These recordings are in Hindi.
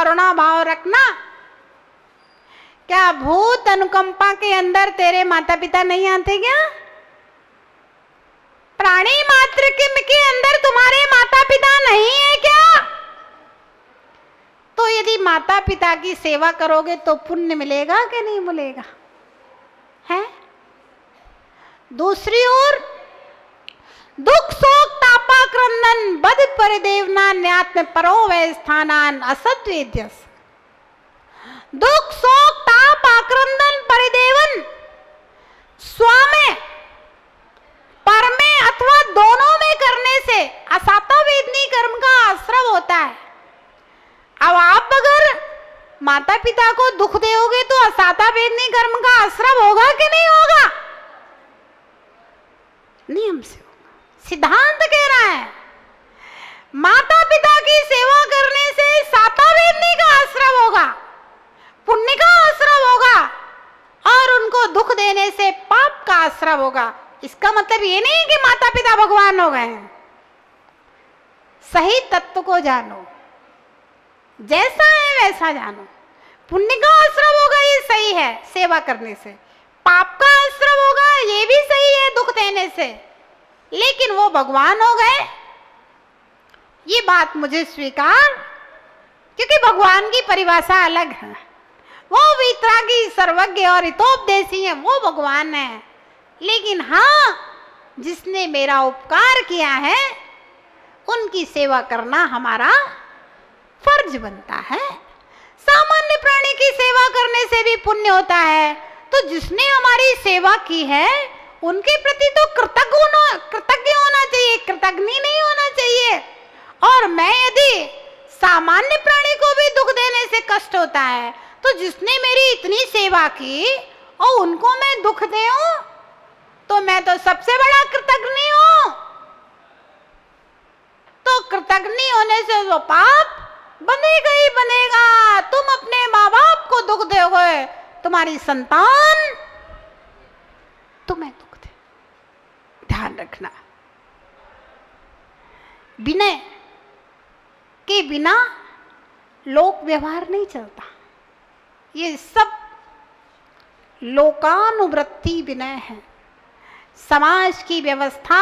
करुणा भाव रखना। क्या भूत अनुकंपा के अंदर तेरे माता पिता नहीं आते क्या? प्राणी मात्र के अंदर तुम्हारे माता पिता नहीं है क्या? तो यदि माता पिता की सेवा करोगे तो पुण्य मिलेगा कि नहीं मिलेगा? है? दूसरी ओर दुख शोक तापा क्रंदन बद परिदेवना न्यात्म परो वै स्थानान असद्वेद्यस। दुख शोक ताप आक्रंदन परिदेवन स्वामे पर में अथवा दोनों में करने से असाता वेदनी कर्म का आश्रव होता है। अब आप अगर माता पिता को दुख दोगे तो असाता वेदनी कर्म का आश्रव होगा कि नहीं होगा? नियम से होगा। सिद्धांत कह रहा है माता पिता की सेवा करने से साता वेदनी का आश्रव होगा, पुण्य का आश्रव होगा, और उनको दुख देने से पाप का आश्रव होगा। इसका मतलब ये नहीं कि माता पिता भगवान हो गए हैं। सही तत्व को जानो, जैसा है वैसा जानो। पुण्य का आश्रव होगा ये सही है सेवा करने से, पाप का आश्रव होगा ये भी सही है दुख देने से, लेकिन वो भगवान हो गए ये बात मुझे स्वीकार, क्योंकि भगवान की परिभाषा अलग है। वो वितरागी सर्वज्ञ और हितोपदेशी है, वो भगवान है। लेकिन हाँ, जिसने मेरा उपकार किया है उनकी सेवा करना हमारा फर्ज बनता है। सामान्य प्राणी की सेवा करने से भी पुण्य होता है, तो जिसने हमारी सेवा की है उनके प्रति तो कृतज्ञ होना चाहिए, कृतज्ञ नहीं होना चाहिए। और मैं यदि सामान्य प्राणी को भी दुख देने से कष्ट होता है, तो जिसने मेरी इतनी सेवा की और उनको मैं दुख दूं तो मैं तो सबसे बड़ा कृतज्ञ हूं। तो कृतज्ञ होने से वो पाप बनेगा ही बनेगा। तुम अपने माँ बाप को दुख दोगे, तुम्हारी संतान तुम्हें दुख दे। ध्यान रखना, विनय के बिना लोक व्यवहार नहीं चलता। ये सब लोकानुवृत्ति विनय है। समाज की व्यवस्था,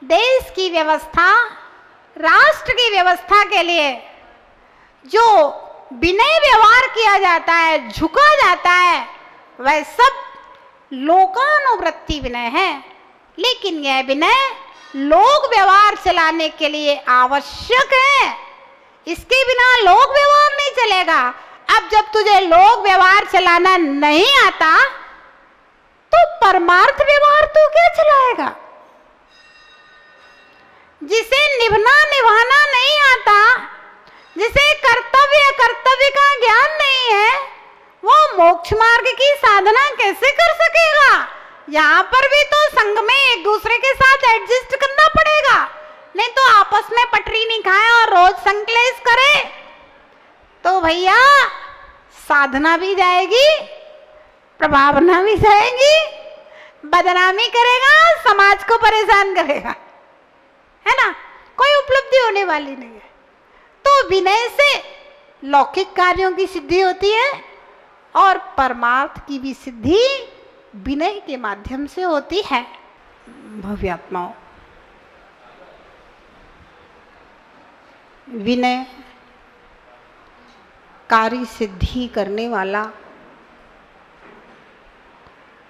देश की व्यवस्था, राष्ट्र की व्यवस्था के लिए जो विनय व्यवहार किया जाता है, झुका जाता है, वह सब लोकानुवृत्ति विनय है। लेकिन यह विनय लोक व्यवहार चलाने के लिए आवश्यक है। इसके बिना लोक व्यवहार नहीं चलेगा। अब जब तुझे लोक व्यवहार चलाना नहीं आता तो परमार्थ व्यवहार तो क्या चलाएगा? जिसे निभाना नहीं आता, जिसे कर्तव्य का ज्ञान नहीं है, वो मोक्ष मार्ग की साधना कैसे कर सकेगा? यहाँ पर भी तो संग में एक दूसरे के साथ एडजस्ट करना पड़ेगा, नहीं तो आपस में पटरी नहीं खाए और रोज संकलेश करे तो भैया साधना भी जाएगी, प्रभावना भी जाएगी, बदनामी करेगा, समाज को परेशान करेगा, है ना? कोई उपलब्धि होने वाली नहीं है। तो विनय से लौकिक कार्यों की सिद्धि होती है और परमार्थ की भी सिद्धि विनय के माध्यम से होती है। भव्यात्माओं, विनय कार्य सिद्धि करने वाला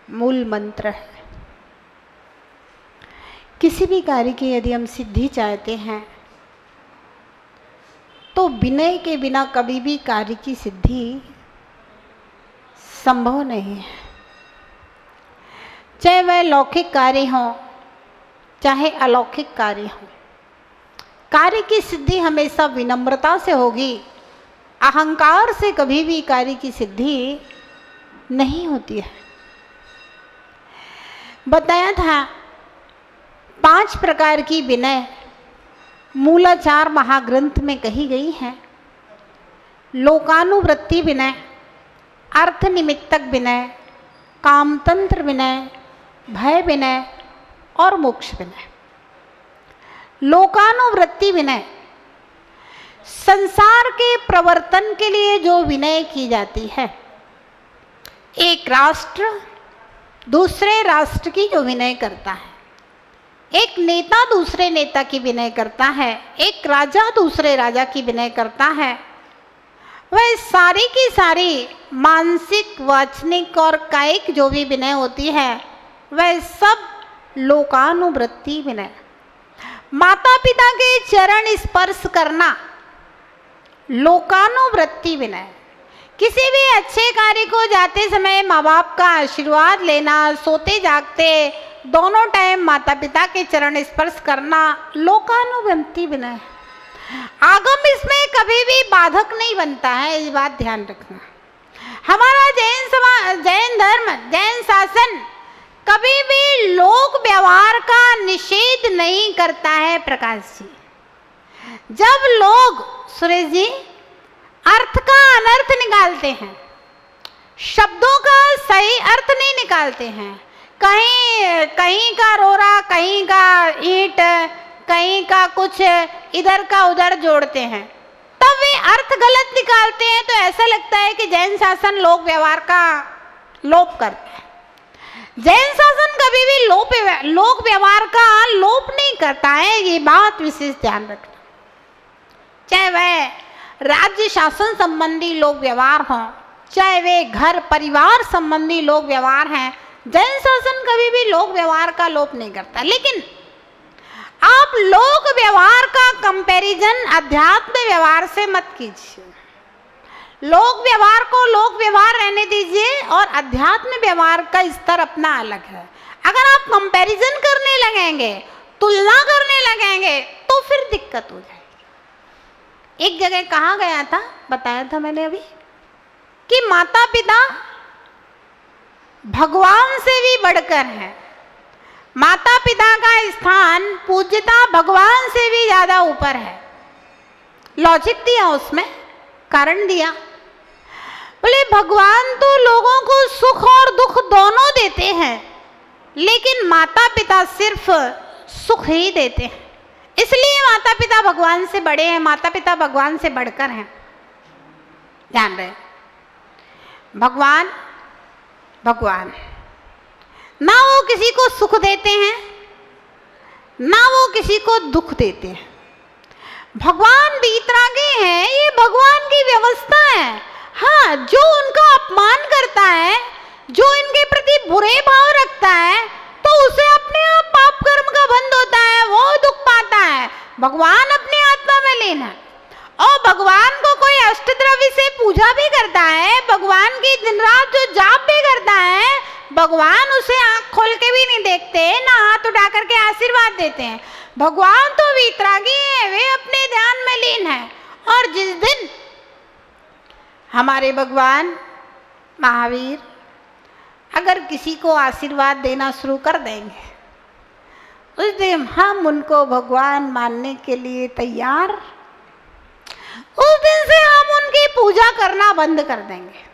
मूल मंत्र है। किसी भी कार्य की यदि हम सिद्धि चाहते हैं तो विनय के बिना कभी भी कार्य की सिद्धि संभव नहीं है। चाहे वह लौकिक कार्य हो चाहे अलौकिक कार्य हो, कार्य की सिद्धि हमेशा विनम्रता से होगी। अहंकार से कभी भी कार्य की सिद्धि नहीं होती है। बताया था 5 प्रकार की विनय मूलाचार महाग्रंथ में कही गई है। लोकानुवृत्ति विनय, अर्थ निमित्तक विनय, कामतंत्र विनय, भय विनय और मोक्ष विनय। लोकानुवृत्ति विनय संसार के प्रवर्तन के लिए जो विनय की जाती है, एक राष्ट्र दूसरे राष्ट्र की जो विनय करता है, एक नेता दूसरे नेता की विनय करता है, एक राजा दूसरे राजा की विनय करता है, वह सारी की सारी मानसिक, वाचनिक और कायिक जो भी विनय होती है, वह सब लोकानुवृत्ति विनय। माता पिता के चरण स्पर्श करना लोकानुवृत्ति विनय। किसी भी अच्छे कार्य को जाते समय माँ बाप का आशीर्वाद लेना, सोते जागते दोनों टाइम माता पिता के चरण स्पर्श करना लोकानुवृत्ति विनय। आगम इसमें कभी भी बाधक नहीं बनता है, इस बात ध्यान रखना। हमारा जैन धर्म, जैन शासन कभी भी लोक व्यवहार का निषेध नहीं करता है। प्रकाश जी, जब लोग, सुरेश जी, अर्थ का अनर्थ निकालते हैं, शब्दों का सही अर्थ नहीं निकालते हैं, कहीं का रोरा, कहीं का ईंट, कहीं का कुछ इधर का उधर जोड़ते हैं, तब वे अर्थ गलत निकालते हैं। तो ऐसा लगता है कि जैन शासन लोक व्यवहार का लोप करता है। जैन शासन कभी भी लोक व्यवहार का लोप नहीं करता है, ये बात विशेष ध्यान रखना। चाहे वह राज्य शासन संबंधी लोक व्यवहार हो, चाहे वे घर परिवार संबंधी लोक व्यवहार हैं, जैन शासन कभी भी लोक व्यवहार का लोप नहीं करता। लेकिन आप लोक व्यवहार का कंपैरिजन अध्यात्म व्यवहार से मत कीजिए। लोक व्यवहार को लोक व्यवहार रहने दीजिए और अध्यात्म व्यवहार का स्तर अपना अलग है। अगर आप कंपैरिजन करने लगेंगे, तुलना करने लगेंगे, तो फिर दिक्कत हो जाएगी। एक जगह कहा गया था, बताया था मैंने अभी, कि माता पिता भगवान से भी बढ़कर है। माता पिता का स्थान, पूज्यता भगवान से भी ज्यादा ऊपर है। लॉजिक दिया, उसमें कारण दिया। बोले भगवान तो लोगों को सुख और दुख दोनों देते हैं, लेकिन माता पिता सिर्फ सुख ही देते हैं। इसलिए माता पिता भगवान से बड़े हैं, माता पिता भगवान से बढ़कर हैं। ध्यान रहे, भगवान ना वो किसी को सुख देते हैं, ना वो किसी को दुख देते हैं। भगवान वीतरागी हैं, ये भगवान की व्यवस्था है। हाँ, जो उनका अपमान करता है, जो इनके प्रति बुरे भाव रखता है, तो उसे अपने आप पाप कर्म का बंध होता है, वो दुख पाता है। भगवान अपने आत्मा में लीन है। और भगवान को कोई अष्टद्रव्य से पूजा भी करता है, भगवान की दिन रात जो जाप भी करता है, भगवान उसे आंख खोल के भी नहीं देखते, ना हाथ उठा करके आशीर्वाद देते हैं। भगवान तो वीतरागी है, वे अपने ध्यान में लीन है। और जिस दिन हमारे भगवान महावीर अगर किसी को आशीर्वाद देना शुरू कर देंगे, उस दिन हम उनको भगवान मानने के लिए तैयार, उस दिन से हम उनकी पूजा करना बंद कर देंगे।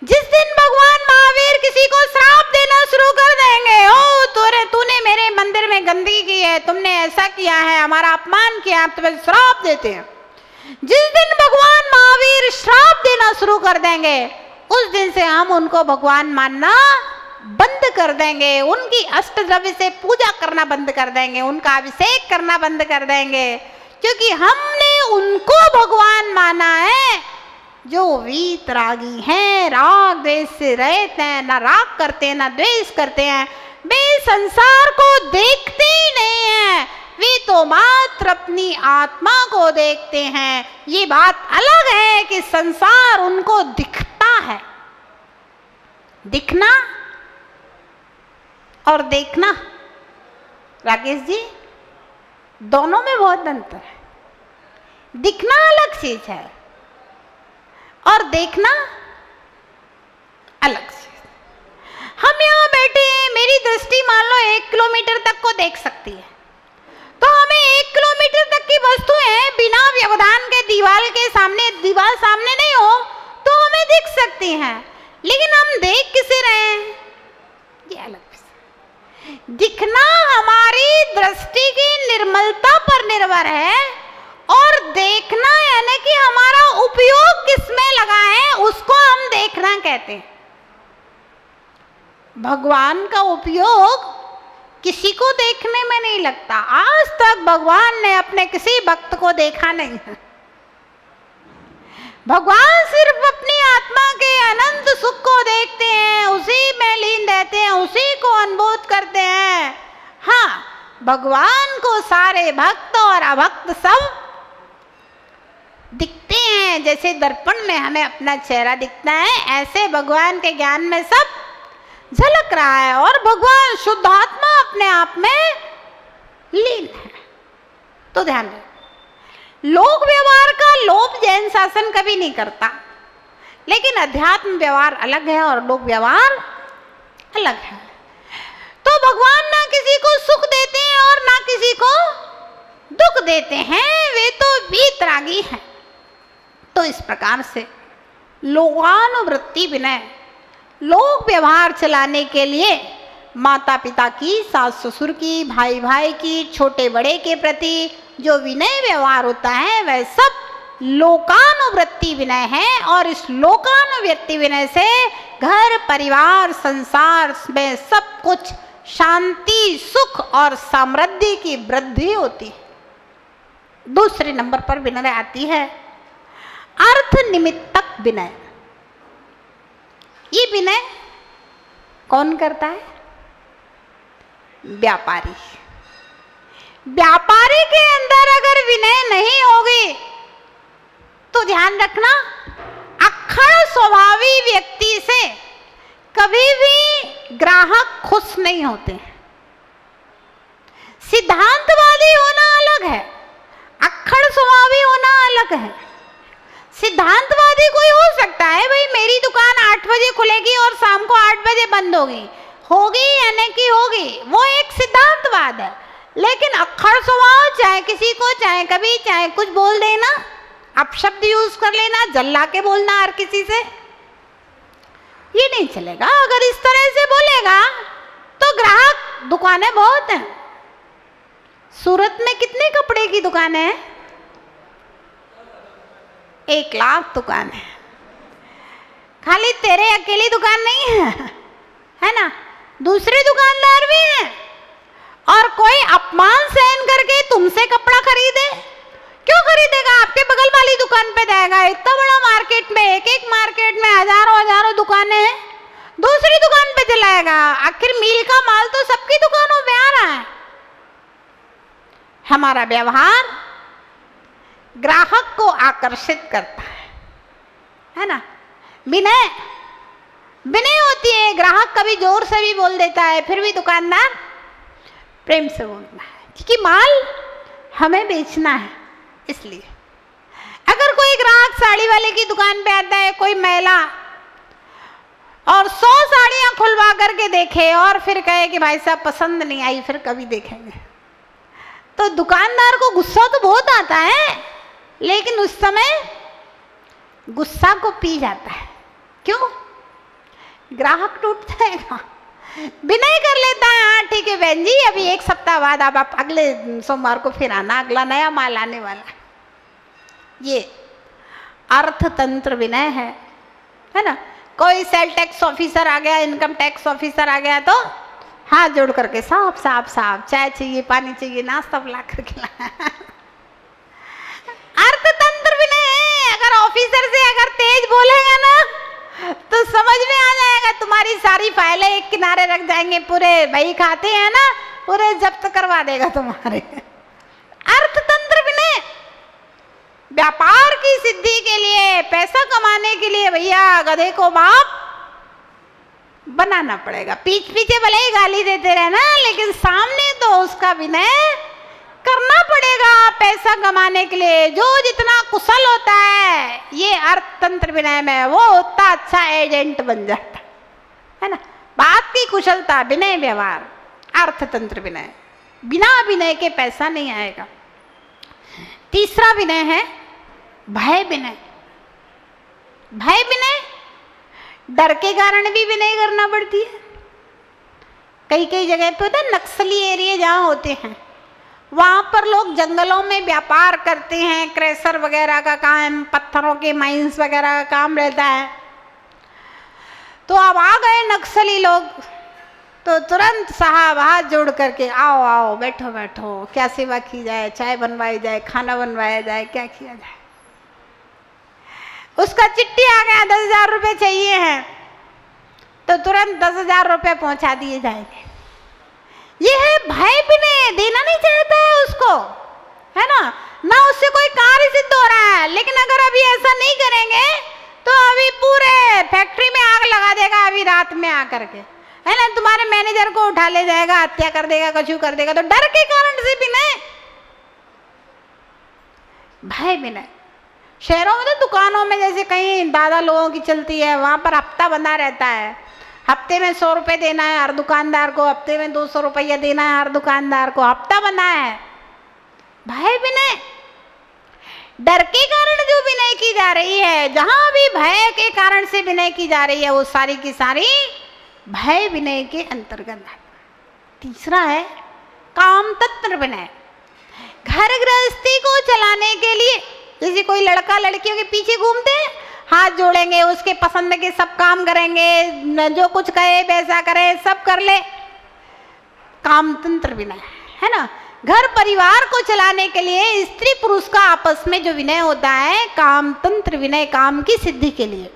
जिस दिन भगवान महावीर किसी को श्राप देना शुरू कर देंगे, ओ तूने मेरे मंदिर में गंदगी की है, तुमने ऐसा किया है, हमारा अपमान किया, आप तुम्हें श्राप देते हैं। जिस दिन भगवान महावीर श्राप देना शुरू कर देंगे, उस दिन से हम उनको भगवान मानना बंद कर देंगे, उनकी अष्टद्रव्य से पूजा करना बंद कर देंगे, उनका अभिषेक करना बंद कर देंगे, क्योंकि हमने उनको भगवान माना है जो वीतरागी हैं, राग द्वेष से रहित हैं, ना राग करते हैं, ना द्वेष करते हैं। वे संसार को देखते ही नहीं हैं, वे तो मात्र अपनी आत्मा को देखते हैं। ये बात अलग है कि संसार उनको दिखता है। दिखना और देखना, राकेश जी, दोनों में बहुत अंतर है। दिखना अलग चीज है और देखना अलग चीज। हम यहाँ बैठे हैं, मेरी दृष्टि मान लो 1 किलोमीटर तक को देख सकती है, तो हमें 1 किलोमीटर तक की वस्तुएं बिना व्यवधान के दीवार सामने नहीं हो तो हमें दिख सकती हैं, लेकिन हम देख किसे रहे हैं, ये अलग। दिखना हमारी दृष्टि की निर्मलता पर निर्भर है और देखना यानी कहते हैं। भगवान का उपयोग किसी को देखने में नहीं लगता। आज तक भगवान ने अपने किसी भक्त को देखा नहीं है। भगवान सिर्फ अपनी आत्मा के अनंत सुख को देखते हैं, उसी में लीन रहते हैं, उसी को अनुभूत करते हैं। हाँ, भगवान को सारे भक्त और अभक्त सब दिखते हैं। जैसे दर्पण में हमें अपना चेहरा दिखता है, ऐसे भगवान के ज्ञान में सब झलक रहा है और भगवान शुद्धात्मा अपने आप में लीन है। तो ध्यान रखें, लोक व्यवहार का लोभ जैन शासन कभी नहीं करता, लेकिन अध्यात्म व्यवहार अलग है और लोक व्यवहार अलग है। तो भगवान ना किसी को सुख देते हैं और ना किसी को दुख देते हैं, वे तो वीतरागी हैं। तो इस प्रकार से लोकानुवृत्ति विनय, लोक व्यवहार चलाने के लिए माता पिता की, सास ससुर की, भाई भाई की, छोटे बड़े के प्रति जो विनय व्यवहार होता है वह सब लोकानुवृत्ति विनय है। और इस लोकानुवृत्ति विनय से घर परिवार संसार में सब कुछ शांति सुख और समृद्धि की वृद्धि होती है। दूसरे नंबर पर विनय आती है अर्थ निमित्तक विनय। ये विनय कौन करता है? व्यापारी। व्यापारी के अंदर अगर विनय नहीं होगी तो ध्यान रखना, अक्खड़ स्वभावी व्यक्ति से कभी भी ग्राहक खुश नहीं होते। सिद्धांतवादी होना अलग है, अक्खड़ स्वभावी होना अलग है। सिद्धांतवादी कोई हो सकता है, भाई मेरी दुकान 8 बजे खुलेगी और शाम को 8 बजे बंद होगी यानी कि होगी, वो एक सिद्धांतवाद है। लेकिन अक्खड़ स्वभाव, चाहे किसी को चाहे कभी चाहे कुछ बोल देना, अपशब्द यूज कर लेना, जल्ला के बोलना हर किसी से, ये नहीं चलेगा। अगर इस तरह से बोलेगा तो ग्राहक, दुकानें बहुत हैं। सूरत में कितने कपड़े की दुकानें हैं? 1 लाख दुकान है। खाली तेरे अकेली दुकान नहीं है ना, दूसरे दुकानदार भी हैं। और कोई अपमान सहन करके तुमसे कपड़ा खरीदे, क्यों खरीदेगा? आपके बगल वाली दुकान पे जाएगा। इतना बड़ा मार्केट में, एक मार्केट में हजारों दुकानें हैं, दूसरी दुकान पे चलाएगा। आखिर मील का माल तो सबकी दुकानों में आ रहा है। हमारा व्यवहार ग्राहक को आकर्षित करता है ना। विनय होती है, ग्राहक कभी जोर से भी बोल देता है, फिर भी दुकानदार प्रेम से बोलता है, क्योंकि माल हमें बेचना है। इसलिए अगर कोई ग्राहक साड़ी वाले की दुकान पे आता है, कोई महिला, और 100 साड़ियां खुलवा करके देखे और फिर कहे कि भाई साहब पसंद नहीं आई, फिर कभी देखेंगे, तो दुकानदार को गुस्सा तो बहुत आता है, लेकिन उस समय गुस्सा को पी जाता है। क्यों? ग्राहक टूट जाएगा। विनय कर लेता है, हाँ ठीक है बहन जी, अभी 1 सप्ताह बाद आप अगले सोमवार को फिर आना, अगला नया माल आने वाला है। ये अर्थतंत्र विनय है ना। कोई सेल टैक्स ऑफिसर आ गया, इनकम टैक्स ऑफिसर आ गया, तो हाथ जोड़ करके साहब चाय चाहिए, पानी चाहिए, नाश्ता ला करके अर्थतंत्र विनय है। अगर ऑफिसर से अगर तेज बोलेगा ना तो समझ में आ जाएगा, तुम्हारी सारी फाइलें एक किनारे रख जाएंगे, पूरे भाई खाते हैं ना, पूरे जब्त करवा देगा तुम्हारे। अर्थतंत्र विनय, व्यापार की सिद्धि के लिए, पैसा कमाने के लिए भैया गधे को बाप बनाना पड़ेगा। पीछे भले ही गाली देते रहना, लेकिन सामने तो उसका विनय करना पड़ेगा। पैसा कमाने के लिए जो जितना कुशल होता है, ये अर्थतंत्र विनय में, वो उतना अच्छा एजेंट बन जाता है ना। बात की कुशलता, विनय व्यवहार, अर्थतंत्र विनय। बिना विनय के पैसा नहीं आएगा। तीसरा विनय है भय विनय। भय विनय, डर के कारण भी विनय करना पड़ती है। कई जगह पे होता है, नक्सली एरिया जहाँ होते हैं, वहाँ पर लोग जंगलों में व्यापार करते हैं, क्रैशर वगैरह का काम, पत्थरों के माइंस वगैरह का काम रहता है। तो अब आ गए नक्सली लोग, तो तुरंत साहब हाथ जोड़ करके आओ आओ बैठो बैठो, क्या सेवा की जाए, चाय बनवाई जाए, खाना बनवाया जाए, क्या किया जाए। उसका चिट्ठी आ गया 10,000 रुपये चाहिए हैं, तो तुरंत 10,000 रुपये पहुंचा दिए जाएंगे। ये है भय विनय, देना नहीं चाहता है उसको, है ना उससे कोई कार्य सिद्ध हो रहा है। लेकिन अगर अभी ऐसा नहीं करेंगे तो अभी पूरे फैक्ट्री में आग लगा देगा, अभी रात में आकर के, है ना, तुम्हारे मैनेजर को उठा ले जाएगा, हत्या कर देगा, कछु कर देगा। तो डर के कारण से विनय, भय विनय। शहरों में तो दुकानों में जैसे कहीं दादा लोगों की चलती है, वहां पर हफ्ता बंधा रहता है, हफ्ते में 100 रुपए देना है हर दुकानदार को, हफ्ते में 200 रुपया देना है हर दुकानदार को, हफ्ता बंधा है। भय विनय, डर के कारण जो विनय की जा रही है, जहां भी भय के कारण से विनय की जा रही है, वो सारी की सारी भय विनय के अंतर्गत है। तीसरा है काम तंत्र विनय। घर गृहस्थी को चलाने के लिए, जैसे कोई लड़का लड़कियों के पीछे घूमते हैं, हाथ जोड़ेंगे, उसके पसंद के सब काम करेंगे, जो कुछ कहे वैसा करे, सब कर ले, काम तंत्र विनय, है ना। घर परिवार को चलाने के लिए स्त्री पुरुष का आपस में जो विनय होता है, काम तंत्र विनय, काम की सिद्धि के लिए।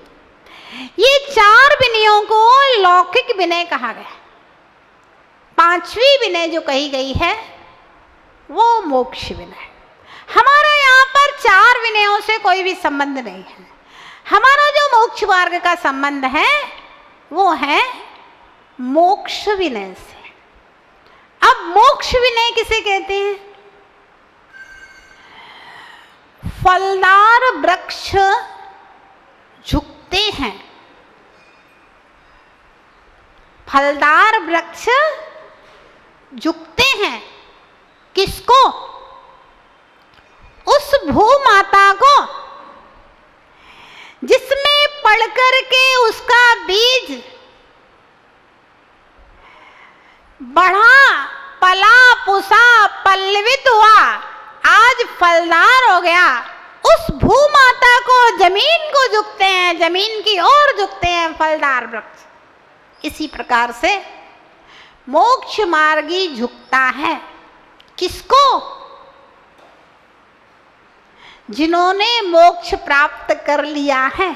ये 4 विनयों को लौकिक विनय कहा गया। 5वीं विनय जो कही गई है वो मोक्ष विनय। हमारा यहाँ पर 4 विनयों से कोई भी संबंध नहीं है। हमारा जो मोक्ष मार्ग का संबंध है वो है मोक्ष विनय से। अब मोक्ष विनय किसे कहते हैं? फलदार वृक्ष झुकते हैं, फलदार वृक्ष झुकते हैं किसको? उस भूमाता को जिसमें पड़ कर के उसका बीज बढ़ा, पला, पुसा, पल्लवित हुआ, आज फलदार हो गया। उस भूमाता को, जमीन को झुकते हैं, जमीन की ओर झुकते हैं फलदार वृक्ष। इसी प्रकार से मोक्ष मार्गी झुकता है किसको? जिन्होंने मोक्ष प्राप्त कर लिया है,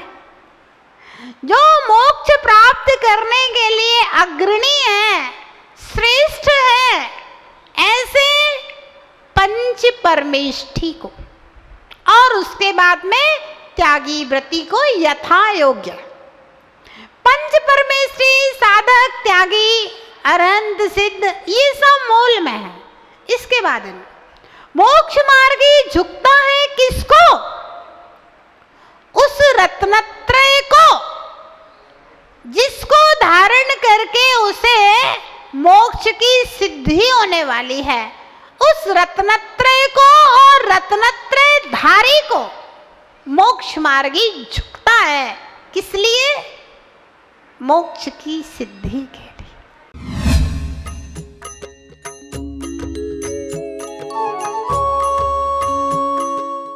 जो मोक्ष प्राप्त करने के लिए अग्रणी है, श्रेष्ठ है, ऐसे पंच परमेष्ठी को, और उसके बाद में त्यागी व्रति को यथा योग्य। पंच परमेष्ठी, साधक, त्यागी, अरहंत, सिद्ध, ये सब मूल में है। इसके बाद में मोक्ष मार्गी झुकता है किसको? उस रत्नत्रय को, जिसको धारण करके उसे मोक्ष की सिद्धि होने वाली है। उस रत्नत्रय को और रत्नत्रय धारी को मोक्ष मार्गी झुकता है। किस लिए? मोक्ष की सिद्धि के